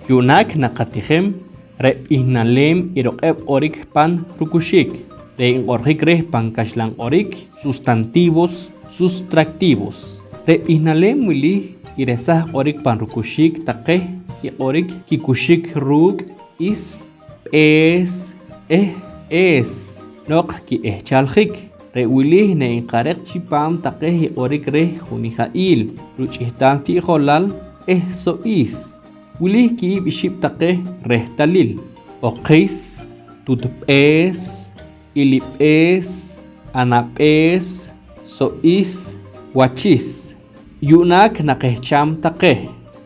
Yunak nakatijem ihnalem iruq'eb orik pan rukushik. Rein orjik reh pan kashlan orik sustantivos, sustractivos. Ihnalem wili iresah orik pan rukushik taqeh y orik kikushik ruk is es nok ki chalhik. Re wili ne inqarek chipam taqeh y orik reh junijail ruchihtan ti holal so is. Wili ki biship taqeh reh talil oqis tutupes ilipes anapes sois wachis yunak naqehcham taqeh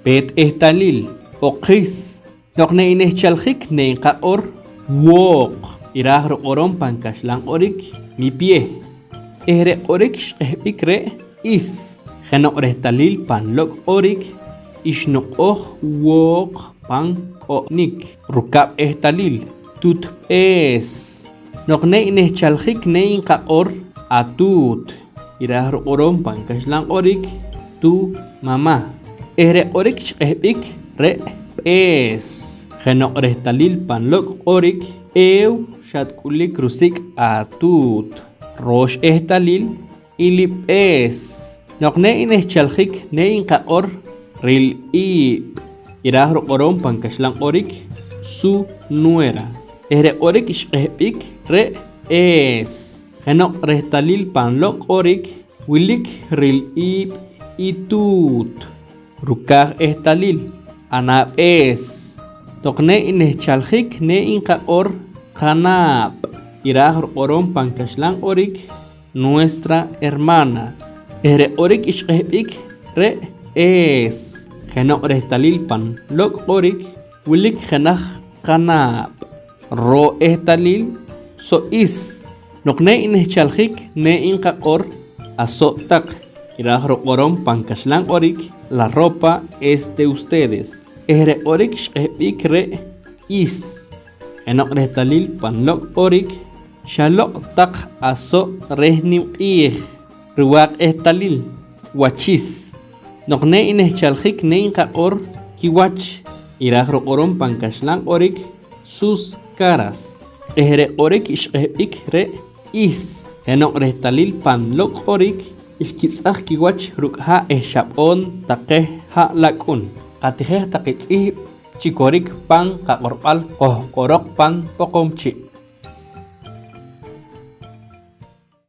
pet talil oqis noqne inehchalhik ne qaor woq irah roqoron pankashlan orik mi pie ehre orik shqehbik re is jenoq reh talil panlok orik ishnoqoj woq pan q'onik rukab talil tutpes noqne inehchalhik ne inqaqor atut irah roqoron pankashlan orik tu mama ehre orik shqehbik re pes jenoq reh talil panlok orik ew shatkulik rusik atut rosh talil ilipes noqne inehchalhik ne inqaqor ril irah roqoron pankashlan orik su nuera ehre orik ishqehbik re es jenoq reh talil panlok orik wilik ril itut rukaj talil anapes toqne inehchalhik ne inqaqor qanab irah roqoron pankashlan orik nuestra hermana ehre orik ishqehbik re es jenoq reh talil pan lok orik wilik jenaj qanab ro talil sois noqne inehchalhik ne inqaqor aso'taq irah roqoron pankashlan orik la ropa es de ustedes ehre orik shqehbik re is jenoq reh talil panlok orik xaloq taq aso' reh nimq'ij riwaq talil wachis noqne inehchalhik ne inqaqor kiwach irah roqoron pankashlan orik sus caras ehre orik ishqehbik re is jenoq reh talil panlok orik ishkitz'aj kiwach ruk'ja xab'on taqeh ja lak'un qatijej taqitz'ij chikorik pan qaqorb'al qojq'oroq pan Poqomchi.